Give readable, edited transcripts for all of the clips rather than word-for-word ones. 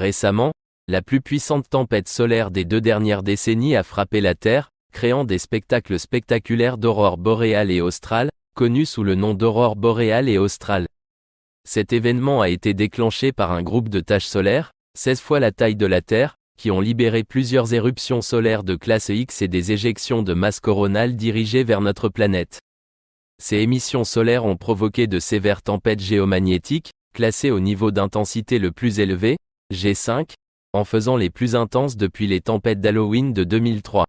Récemment, la plus puissante tempête solaire des 2 dernières décennies a frappé la Terre, créant des spectacles spectaculaires d'aurores boréales et australes, connus sous le nom d'aurores boréales et australes. Cet événement a été déclenché par un groupe de taches solaires, 16 fois la taille de la Terre, qui ont libéré plusieurs éruptions solaires de classe X et des éjections de masse coronale dirigées vers notre planète. Ces émissions solaires ont provoqué de sévères tempêtes géomagnétiques, classées au niveau d'intensité le plus élevé, G5, en faisant les plus intenses depuis les tempêtes d'Halloween de 2003.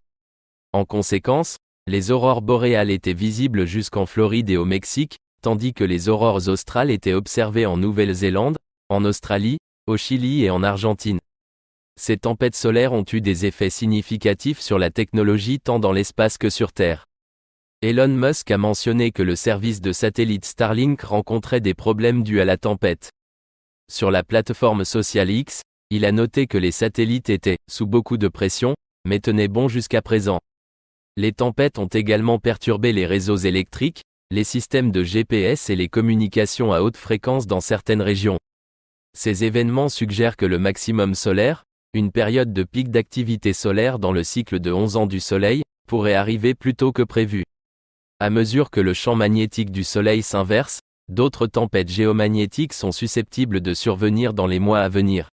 En conséquence, les aurores boréales étaient visibles jusqu'en Floride et au Mexique, tandis que les aurores australes étaient observées en Nouvelle-Zélande, en Australie, au Chili et en Argentine. Ces tempêtes solaires ont eu des effets significatifs sur la technologie tant dans l'espace que sur Terre. Elon Musk a mentionné que le service de satellite Starlink rencontrait des problèmes dus à la tempête. Sur la plateforme sociale X, il a noté que les satellites étaient sous beaucoup de pression, mais tenaient bon jusqu'à présent. Les tempêtes ont également perturbé les réseaux électriques, les systèmes de GPS et les communications à haute fréquence dans certaines régions. Ces événements suggèrent que le maximum solaire, une période de pic d'activité solaire dans le cycle de 11 ans du Soleil, pourrait arriver plus tôt que prévu. À mesure que le champ magnétique du Soleil s'inverse, d'autres tempêtes géomagnétiques sont susceptibles de survenir dans les mois à venir.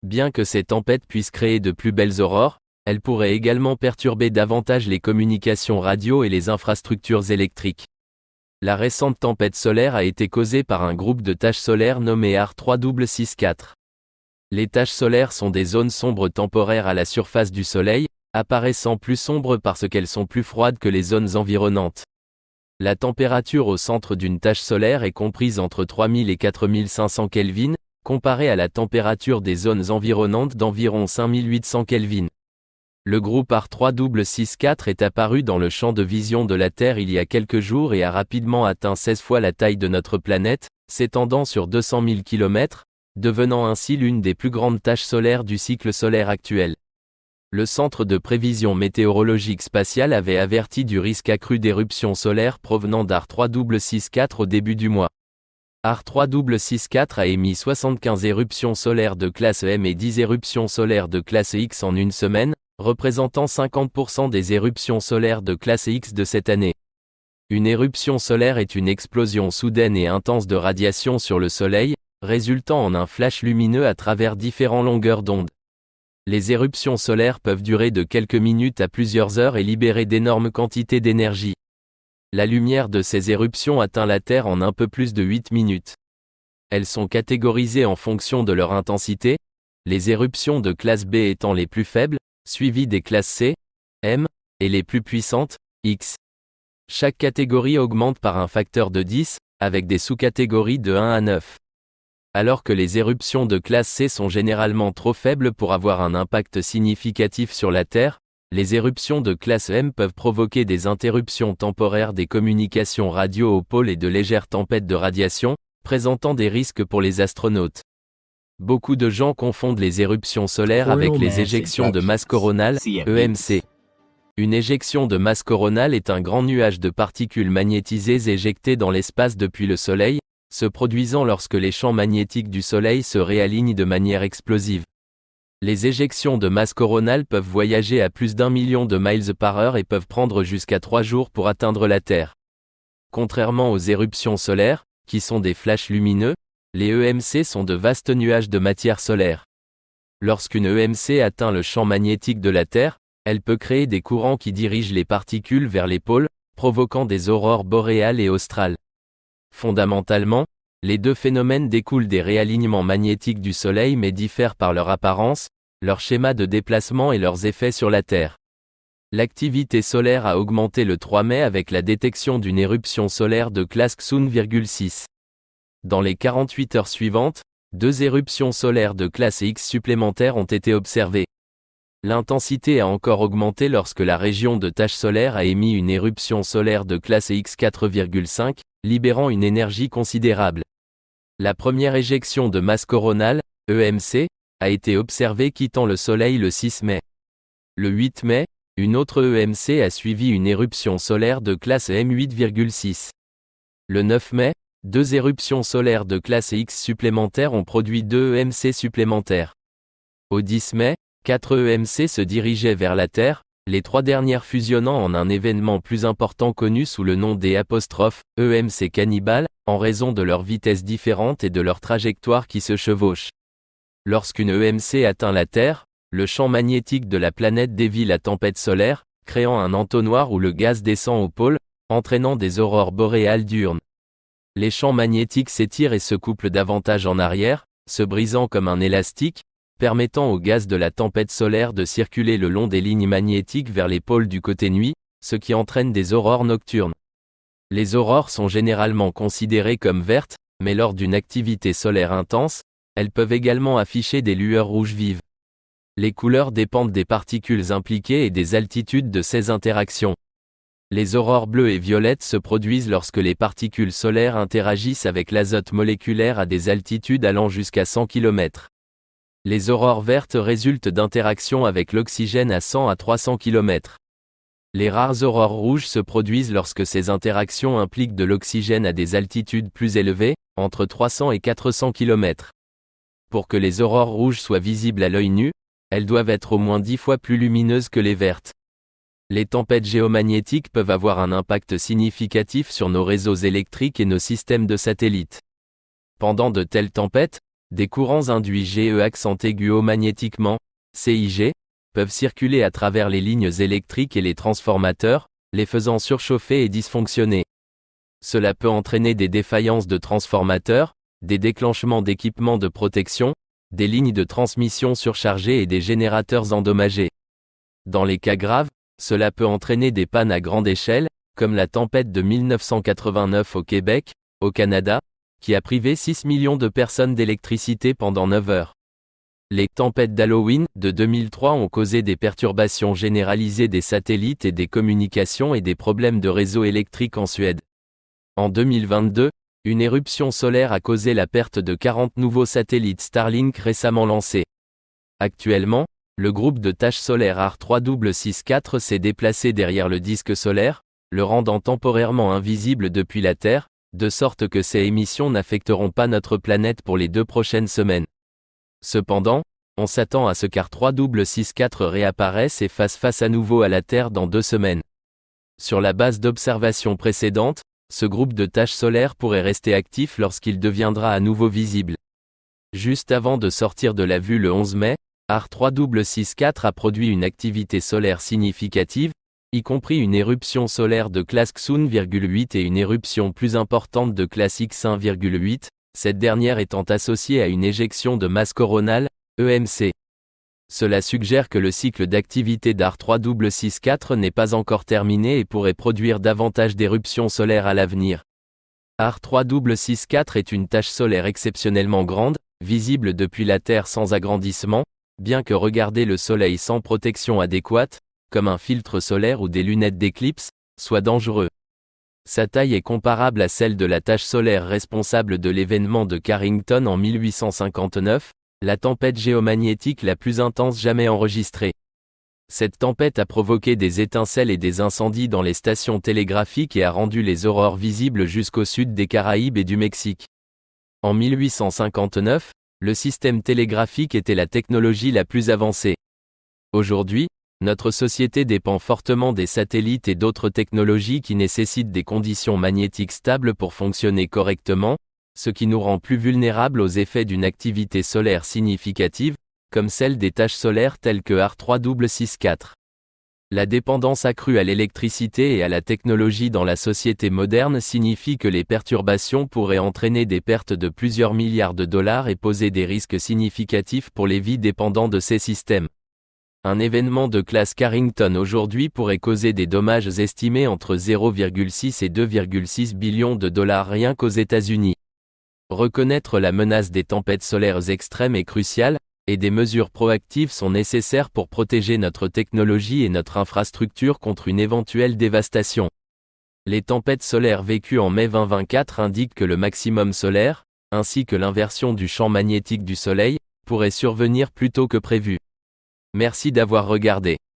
Bien que ces tempêtes puissent créer de plus belles aurores, elles pourraient également perturber davantage les communications radio et les infrastructures électriques. La récente tempête solaire a été causée par un groupe de taches solaires nommé AR364. Les taches solaires sont des zones sombres temporaires à la surface du Soleil, apparaissant plus sombres parce qu'elles sont plus froides que les zones environnantes. La température au centre d'une tache solaire est comprise entre 3000 et 4500 Kelvin, comparée à la température des zones environnantes d'environ 5800 Kelvin. Le groupe AR364 est apparu dans le champ de vision de la Terre il y a quelques jours et a rapidement atteint 16 fois la taille de notre planète, s'étendant sur 200 000 km, devenant ainsi l'une des plus grandes taches solaires du cycle solaire actuel. Le Centre de prévision météorologique spatiale avait averti du risque accru d'éruptions solaires provenant d'AR364 au début du mois. AR364 a émis 75 éruptions solaires de classe M et 10 éruptions solaires de classe X en une semaine, représentant 50% des éruptions solaires de classe X de cette année. Une éruption solaire est une explosion soudaine et intense de radiation sur le Soleil, résultant en un flash lumineux à travers différentes longueurs d'onde. Les éruptions solaires peuvent durer de quelques minutes à plusieurs heures et libérer d'énormes quantités d'énergie. La lumière de ces éruptions atteint la Terre en un peu plus de 8 minutes. Elles sont catégorisées en fonction de leur intensité, les éruptions de classe B étant les plus faibles, suivies des classes C, M, et les plus puissantes, X. Chaque catégorie augmente par un facteur de 10, avec des sous-catégories de 1 à 9. Alors que les éruptions de classe C sont généralement trop faibles pour avoir un impact significatif sur la Terre, les éruptions de classe M peuvent provoquer des interruptions temporaires des communications radio au pôle et de légères tempêtes de radiation, présentant des risques pour les astronautes. Beaucoup de gens confondent les éruptions solaires avec les éjections de masse coronale, EMC. Une éjection de masse coronale est un grand nuage de particules magnétisées éjectées dans l'espace depuis le Soleil, se produisant lorsque les champs magnétiques du Soleil se réalignent de manière explosive. Les éjections de masse coronale peuvent voyager à plus d'1 million de miles par heure et peuvent prendre jusqu'à 3 jours pour atteindre la Terre. Contrairement aux éruptions solaires, qui sont des flashs lumineux, les EMC sont de vastes nuages de matière solaire. Lorsqu'une EMC atteint le champ magnétique de la Terre, elle peut créer des courants qui dirigent les particules vers les pôles, provoquant des aurores boréales et australes. Fondamentalement, les deux phénomènes découlent des réalignements magnétiques du Soleil mais diffèrent par leur apparence, leur schéma de déplacement et leurs effets sur la Terre. L'activité solaire a augmenté le 3 mai avec la détection d'une éruption solaire de classe Xun,6. Dans les 48 heures suivantes, 2 éruptions solaires de classe X supplémentaires ont été observées. L'intensité a encore augmenté lorsque la région de tache solaire a émis une éruption solaire de classe X4,5, libérant une énergie considérable. La première éjection de masse coronale, EMC, a été observée quittant le Soleil le 6 mai. Le 8 mai, une autre EMC a suivi une éruption solaire de classe M8,6. Le 9 mai, 2 éruptions solaires de classe X supplémentaires ont produit 2 EMC supplémentaires. Au 10 mai, 4 EMC se dirigeaient vers la Terre, les 3 dernières fusionnant en un événement plus important connu sous le nom des EMC Cannibal, en raison de leur vitesse différente et de leur trajectoire qui se chevauchent. Lorsqu'une EMC atteint la Terre, le champ magnétique de la planète dévie la tempête solaire, créant un entonnoir où le gaz descend au pôle, entraînant des aurores boréales diurnes. Les champs magnétiques s'étirent et se couplent davantage en arrière, se brisant comme un élastique, permettant au gaz de la tempête solaire de circuler le long des lignes magnétiques vers les pôles du côté nuit, ce qui entraîne des aurores nocturnes. Les aurores sont généralement considérées comme vertes, mais lors d'une activité solaire intense, elles peuvent également afficher des lueurs rouges vives. Les couleurs dépendent des particules impliquées et des altitudes de ces interactions. Les aurores bleues et violettes se produisent lorsque les particules solaires interagissent avec l'azote moléculaire à des altitudes allant jusqu'à 100 km. Les aurores vertes résultent d'interactions avec l'oxygène à 100 à 300 km. Les rares aurores rouges se produisent lorsque ces interactions impliquent de l'oxygène à des altitudes plus élevées, entre 300 et 400 km. Pour que les aurores rouges soient visibles à l'œil nu, elles doivent être au moins 10 fois plus lumineuses que les vertes. Les tempêtes géomagnétiques peuvent avoir un impact significatif sur nos réseaux électriques et nos systèmes de satellites. Pendant de telles tempêtes, des courants induits accent aigu magnétiquement, CIG, peuvent circuler à travers les lignes électriques et les transformateurs, les faisant surchauffer et dysfonctionner. Cela peut entraîner des défaillances de transformateurs, des déclenchements d'équipements de protection, des lignes de transmission surchargées et des générateurs endommagés. Dans les cas graves, cela peut entraîner des pannes à grande échelle, comme la tempête de 1989 au Québec, au Canada, qui a privé 6 millions de personnes d'électricité pendant 9 heures. Les tempêtes d'Halloween de 2003 ont causé des perturbations généralisées des satellites et des communications et des problèmes de réseau électrique en Suède. En 2022, une éruption solaire a causé la perte de 40 nouveaux satellites Starlink récemment lancés. Actuellement, le groupe de taches solaires AR364 s'est déplacé derrière le disque solaire, le rendant temporairement invisible depuis la Terre, de sorte que ces émissions n'affecteront pas notre planète pour les 2 prochaines semaines. Cependant, on s'attend à ce qu'AR364 réapparaisse et fasse face à nouveau à la Terre dans 2 semaines. Sur la base d'observations précédentes, ce groupe de taches solaires pourrait rester actif lorsqu'il deviendra à nouveau visible. Juste avant de sortir de la vue le 11 mai, AR364 a produit une activité solaire significative, y compris une éruption solaire de classe Xun,8 et une éruption plus importante de classe X1,8, cette dernière étant associée à une éjection de masse coronale, EMC. Cela suggère que le cycle d'activité d'AR364 n'est pas encore terminé et pourrait produire davantage d'éruptions solaires à l'avenir. AR364 est une tache solaire exceptionnellement grande, visible depuis la Terre sans agrandissement, bien que regarder le Soleil sans protection adéquate, comme un filtre solaire ou des lunettes d'éclipse, soit dangereux. Sa taille est comparable à celle de la tache solaire responsable de l'événement de Carrington en 1859, la tempête géomagnétique la plus intense jamais enregistrée. Cette tempête a provoqué des étincelles et des incendies dans les stations télégraphiques et a rendu les aurores visibles jusqu'au sud des Caraïbes et du Mexique. En 1859, le système télégraphique était la technologie la plus avancée. Aujourd'hui, notre société dépend fortement des satellites et d'autres technologies qui nécessitent des conditions magnétiques stables pour fonctionner correctement, ce qui nous rend plus vulnérables aux effets d'une activité solaire significative, comme celle des taches solaires telles que AR364. La dépendance accrue à l'électricité et à la technologie dans la société moderne signifie que les perturbations pourraient entraîner des pertes de plusieurs milliards de dollars et poser des risques significatifs pour les vies dépendant de ces systèmes. Un événement de classe Carrington aujourd'hui pourrait causer des dommages estimés entre 0,6 et 2,6 billions de dollars rien qu'aux États-Unis. Reconnaître la menace des tempêtes solaires extrêmes est crucial, et des mesures proactives sont nécessaires pour protéger notre technologie et notre infrastructure contre une éventuelle dévastation. Les tempêtes solaires vécues en mai 2024 indiquent que le maximum solaire, ainsi que l'inversion du champ magnétique du Soleil, pourrait survenir plus tôt que prévu. Merci d'avoir regardé.